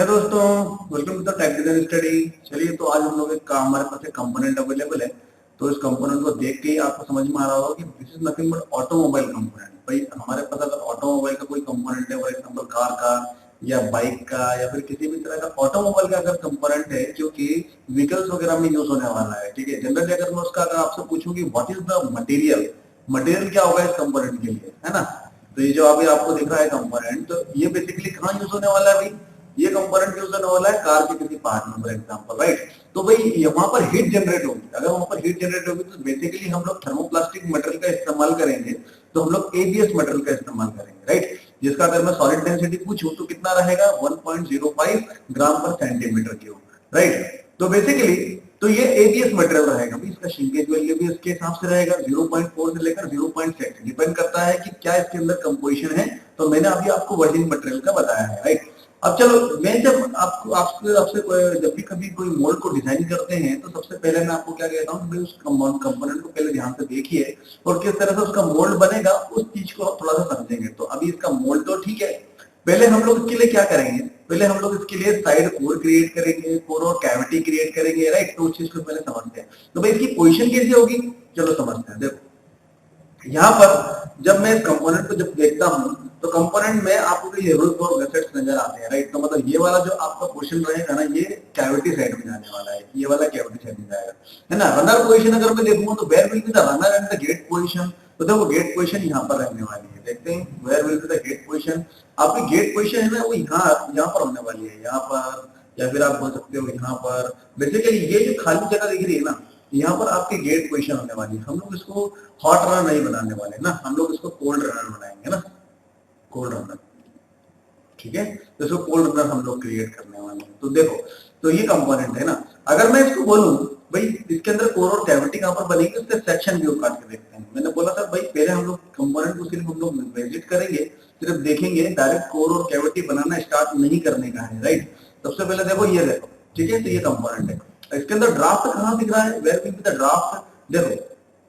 है दोस्तों, welcome to tech design study. चलिए, तो आज हम लोग हमारे पास एक कंपोनेंट अवेलेबल है। तो इस कंपोनेंट को देख के ही आपको समझ में आ रहा होगा कि this is nothing but automobile component. भाई हमारे पास अगर ऑटोमोबाइल का कोई कंपोनेंट है, फॉर एग्जांपल कार का या बाइक का या फिर किसी भी तरह का ऑटोमोबाइल का अगर कंपोनेंट है जो कि व्हीकल्स वगैरह में यूज होने वाला है, ठीक है। जनरली अगर मैं उसका अगर आपसे पूछूं कि what is the material, material क्या होगा इस कंपोनेंट के लिए, है ना। तो ये जो अभी आपको दिख रहा है कंपोनेंट, तो ये बेसिकली कहाँ यूज होने वाला है भाई? ये कंपोनेंट यूज होने वाला है कार के किसी पार्ट में, फॉर एग्जांपल, राइट। तो भाई वहां पर हीट जनरेट होगी। अगर वहां पर हीट जनरेट होगी तो बेसिकली हम लोग थर्मोप्लास्टिक मटेरियल का इस्तेमाल करेंगे। तो हम लोग एबीएस मटेरियल का इस्तेमाल करेंगे, राइट। जिसका अगर मैं सॉलिड डेंसिटी पूछूं तो कितना रहेगा, 1.05 ग्राम पर सेंटीमीटर क्यूब, राइट। तो बेसिकली तो ये एबीएस मटेरियल रहेगा। इसका श्रिंकेज वैल्यू भी इसके हिसाब से रहेगा, 0.4 से लेकर 0.6, डिपेंड करता है कि क्या इसके अंदर कंपोजिशन है। तो मैंने अभी आपको वर्जिन मटेरियल का बताया है, राइट। अब चलो, मैं जब आपको आपसे आपसे जब भी कभी कोई मोल्ड को डिजाइन करते हैं तो सबसे पहले मैं आपको क्या कहता हूँ कि उस कंपोनेंट को पहले ध्यान से देखिए और किस तरह से उसका मोल्ड बनेगा, उस चीज को थोड़ा सा समझेंगे। तो अभी इसका मोल्ड तो ठीक है, पहले हम लोग इसके लिए क्या करेंगे, पहले हम लोग इसके लिए साइड कोर क्रिएट करेंगे, कोर और कैविटी क्रिएट करेंगे, राइट। तो उस चीज को पहले समझते हैं। तो भाई इसकी पोजीशन कैसी होगी, चलो समझते हैं। देखो यहाँ पर जब मैं इस कंपोनेंट को जब देखता हूँ तो कंपोनेंट में आपको ये रूल्स और गसेट्स नजर आते हैं, राइट। तो मतलब ये वाला जो आपका पोजीशन रहेगा ना, ये कैविटी साइड में जाने वाला है, ये वाला कैविटी साइड में जाएगा, है ना। रनर पोजीशन अगर मैं देखूंगा तो where will be the runner and the gate position. तो देखो गेट पोजीशन यहाँ पर रहने वाली है, देखते हैं where will be the gate position. आपकी गेट पोजीशन है ना, वो यहाँ पर होने वाली है, यहाँ पर, या फिर आप बोल सकते हो यहाँ पर। बेसिकली ये जो खाली जगह दिख रही है ना, यहाँ पर आपकी गेट पोजीशन होने वाली है। हम लोग इसको हॉट रनर नहीं बनाने वाले ना, हम लोग इसको कोल्ड रनर बनाएंगे ना, कोल्ड रनर, ठीक है। तो इसको कोल्ड रनर हम लोग क्रिएट करने वाले हैं। तो देखो, तो ये कंपोनेंट है ना। अगर मैं इसको बोलूं भाई इसके अंदर कोर और कैविटी कहां पर बनेगी, उसके सेक्शन व्यू काट के देखते हैं। मैंने बोला था भाई पहले हम लोग कंपोनेंट को सिर्फ हम लोग विजिट करेंगे, सिर्फ देखेंगे, डायरेक्ट कोर और कैविटी बनाना स्टार्ट नहीं करने का है, राइट। सबसे पहले देखो ये देखो, ठीक है। तो ये कंपोनेंट है, इसके अंदर ड्राफ्ट कहां दिख रहा है, where will be the draft. देखो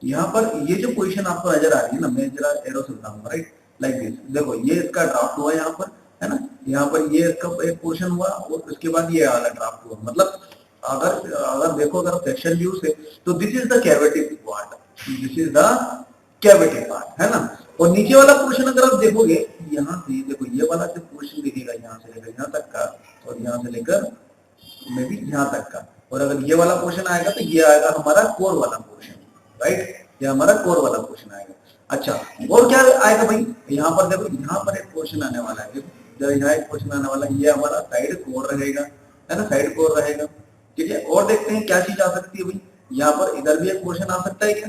यहाँ पर ये जो पोजीशन आपको नजर आ रही है ना, मैं जरा एरो से बताऊंगा, राइट, लाइक दिस। देखो ये इसका ड्राफ्ट हुआ यहाँ पर, है ना। यहाँ पर ये इसका एक पोर्शन हुआ और उसके बाद ये वाला ड्राफ्ट हुआ। मतलब अगर अगर देखो, अगर सेक्शन व्यू से, तो this is the cavity part, this is the cavity part, है ना। और नीचे वाला पोर्शन अगर आप देखोगे, यहाँ से देखो ये वाला जो पोर्शन दिखेगा यहाँ से लेकर यहाँ तक का, और यहाँ से लेकर मे भी यहाँ तक का। और अगर ये वाला पोर्शन आएगा तो ये आएगा हमारा कोर वाला पोर्शन, राइट। ये हमारा कोर वाला पोर्शन आएगा। अच्छा, और क्या आएगा भाई, यहाँ पर देखो, यहाँ पर एक पोर्शन आने वाला है, जब यहाँ एक पोर्शन आने वाला है, ये हमारा साइड कोर रहेगा, है ना, साइड कोर रहेगा, ठीक है। और देखते हैं क्या चीज आ सकती है भाई, यहाँ पर इधर भी एक पोर्शन आ सकता है क्या,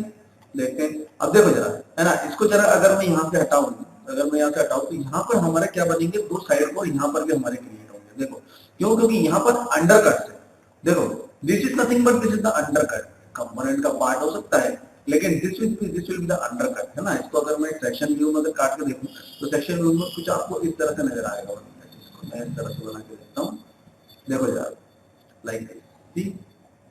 देखते हैं। अब देखो जरा, है ना, इसको जरा अगर मैं यहाँ से हटाऊं, अगर मैं यहाँ से हटाऊं तो यहाँ पर हमारे क्या बनेंगे, दो साइड कोर यहाँ पर भी हमारे क्रिएट होंगे। देखो क्यों, क्योंकि यहाँ पर अंडरकट है। देखो this is nothing but this is the undercut. Component का पार्ट हो सकता है लेकिन this will be the undercut, है ना। इसको अगर मैं सेक्शन व्यू में अगर काट के देखूं तो सेक्शन व्यू में कुछ आपको इस तरह से नजर आएगा। मैं इस तरह से बना के देखता हूँ, देखो यार, like this,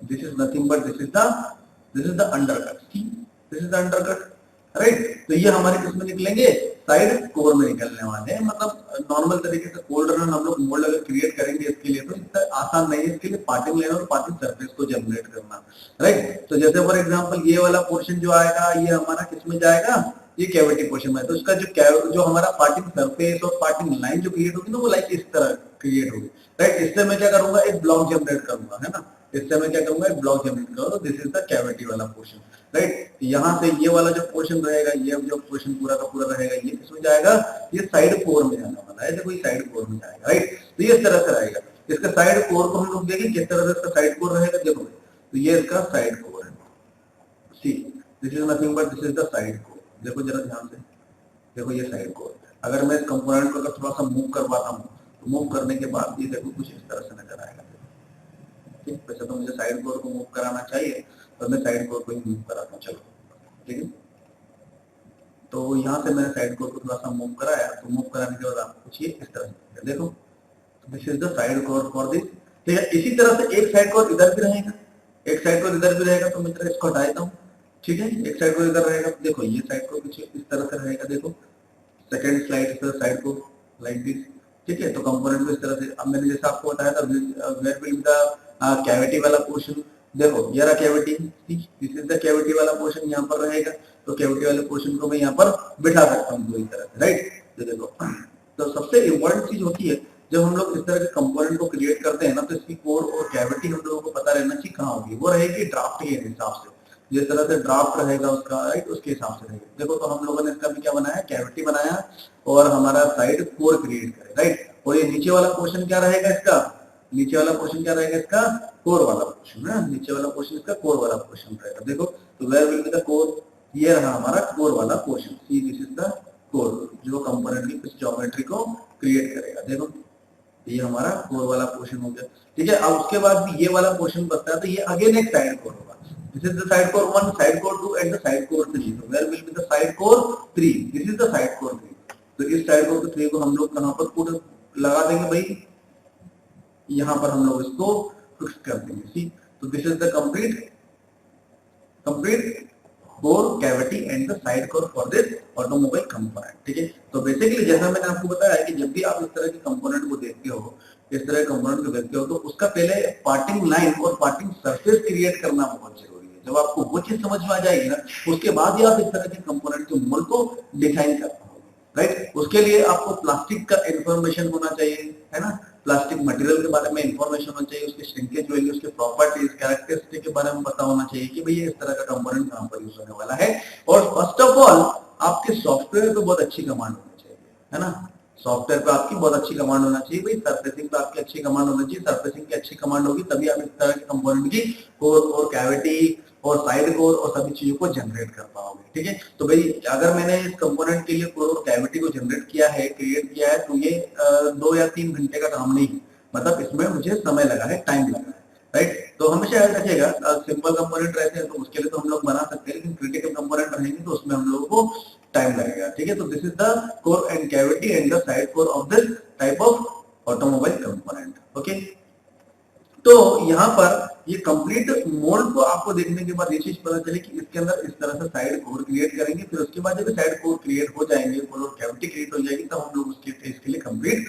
this is nothing but this is the undercut, this is the undercut, right. तो ये हमारे किसमें निकलेंगे, साइड कोर में निकलने वाले हैं। मतलब नॉर्मल तरीके से कोल्ड रन हम लोग मोल्ड अगर क्रिएट करेंगे इसके लिए तो इतना आसान नहीं है, इसके लिए पार्टिंग लेना और पार्टिंग सरफेस को जनरेट करना, राइट। तो जैसे फॉर एग्जांपल ये वाला पोर्शन जो आएगा, ये हमारा किसमें जाएगा, ये कैविटी पोर्शन में। तो इसका जो हमारा पार्टिंग सरफेस और पार्टिंग लाइन जो क्रिएट होगी ना, वो लाइक इस तरह क्रिएट होगी, राइट। इससे मैं क्या करूंगा, एक ब्लॉक जनरेट करूंगा, है ना। इससे मैं क्या करूंगा, एक ब्लॉक जनरेट करूंगा। दिस इज द कैविटी वाला पोर्शन, राइट। यहाँ से ये वाला जो पोर्शन रहेगा, ये जो पोर्शन पूरा का पूरा रहेगा, ये किसमें जाएगा, ये साइड कोर में जाने वाला है। देखो ये साइड कोर में जाएगा, राइट। तो ये इस तरह से रहेगा। इसका साइड कोर को हम लोग देखें किस तरह से इसका साइड कोर रहेगा। देखो तो ये इसका साइड कोर है, see, this is nothing but this is the side core. देखो जरा ध्यान से, देखो ये साइड कोर। अगर मैं इस कंपोनेंट को अगर थोड़ा सा मूव करवाता हूँ तो मूव करने के बाद ये देखो कुछ इस तरह से नजर आएगा। ठीक, वैसे तो मुझे साइड कोर को मूव कराना चाहिए, तो मैं साइड कोर को ही मूव कराता हूँ, चलो, ठीक है। तो यहाँ से मैंने साइड कोर को थोड़ा सा मूव कराया, तो मूव कराने के बाद आपको कुछ ये इस तरह से देखो, this is the side core for this, ठीक है। इसी तरह से एक साइड कोर इधर भी रहेगा, एक साइड कोर इधर भी रहेगा। तो मैं जरा इसको हटा देता हूँ, ठीक है। एक साइड कोर इधर रहेगा, देखो ये साइड कोर कुछ इस तरह से रहेगा। देखो second slide side core like this, ठीक है, तो कंपोनेंट को इस तरह से, अब मैंने जैसे आपको बताया था where will be the cavity वाला पोर्शन, देखो ये रहा cavity, this is the cavity वाला पोर्शन यहाँ पर रहेगा, तो कैविटी वाले पोर्शन को मैं यहाँ पर बिठा सकता हूँ पूरी तरह से, राइट। तो देखो, तो सबसे इंपॉर्टेंट चीज होती है जब हम लोग इस तरह के कंपोनेंट को क्रिएट करते हैं ना, तो इसकी कोर और कैविटी हम लोगों को पता रहना चाहिए कहाँ होगी, वो रहेगी ड्राफ्ट के हिसाब से, जिस तरह से ड्राफ्ट रहेगा उसका, राइट, उसके हिसाब से रहेगा। देखो, तो हम लोगों ने इसका भी क्या बनाया, कैविटी बनाया और हमारा साइड कोर क्रिएट करे, राइट। और ये नीचे वाला पोर्शन क्या रहेगा इसका, नीचे वाला पोर्शन क्या रहेगा इसका, कोर वाला पोर्शन है, नीचे वाला पोर्शन इसका कोर वाला पोर्शन रहेगा। देखो, तो where will be the core, ये रहा हमारा कोर वाला portion, see this is the core, जो कंपोनेंट की कुछ ज्योमेट्री को क्रिएट करेगा। देखो, ये हमारा कोर वाला पोर्शन हो गया, ठीक है। अब उसके बाद भी ये वाला पोर्शन बचता है, तो ये अगेन एक साइड कोर होगा, this is the side core 1, side core 2 and the side core 3, तो where will be the side core 3, this is the side core 3। तो इस साइड कोर 3 को हम लोग कहां पर पूरा लगा देंगे भाई, यहां पर हम लोग इसको फिक्स कर देंगे, सी। तो this is the complete core cavity and the side core for this automobile component, ठीक है। तो बेसिकली जैसा मैंने आपको बताया कि जब भी आप इस तरह के कंपोनेंट को देखते हो, इस तरह के कंपोनेंट को देखते हो, तो उसका पहले पार्टिंग लाइन और पार्टिंग सरफेस क्रिएट करना बहुत जरूरी है। जब आपको वो चीज समझ में आ जाएगी ना, उसके बाद ही आप इस तरह के कंपोनेंट के मोल्ड को डिजाइन कर पाओगे, राइट। उसके लिए आपको प्लास्टिक का इंफॉर्मेशन होना चाहिए, है ना, प्लास्टिक मटेरियल के बारे में इंफॉर्मेशन होना चाहिए, उसके श्रिंकेज वैल्यू, उसके प्रॉपर्टीज, कैरेक्टरिस्टिक के बारे में पता होना चाहिए कि भैया इस तरह का कंपोनेंट कहां पर यूज होने वाला है। और फर्स्ट ऑफ ऑल आपके सॉफ्टवेयर पे बहुत अच्छी कमांड होनी चाहिए, है ना, सॉफ्टवेयर पे आपकी बहुत अच्छी कमांड होना चाहिए भाई, सरफेसिंग पे आपकी अच्छी कमांड होना चाहिए, सरफेसिंग की अच्छी कमांड होगी तभी आप इस तरह के कंपोनेंट की कोर और कैविटी और साइड कोर और सभी चीजों को जनरेट कर पाओगे, ठीक है। तो भाई अगर मैंने इस कंपोनेंट के लिए कोर और कैविटी को जनरेट किया है, क्रिएट किया है, तो ये 2 या 3 घंटे का काम नहीं है, मतलब इसमें मुझे समय लगा है, टाइम लगा है, राइट। तो हमेशा याद रखिएगा, सिंपल कंपोनेंट रहते हैं तो उसके लिए तो हम लोग बना सकते हैं, लेकिन क्रिटिकल कंपोनेंट रहेंगे तो उसमें हम लोगों को टाइम लगेगा, ठीक है। तो this is the core and cavity and the side core of this type of automobile component, okay. तो यहाँ पर ये कंप्लीट मोल्ड को आपको देखने के बाद ये चीज पता चले कि इसके अंदर इस तरह से साइड कोर क्रिएट करेंगे, फिर उसके बाद जब साइड कोर क्रिएट हो जाएंगे, कोर और कैविटी क्रिएट हो जाएगी, तब हम लोग उसके फेस के लिए कंप्लीट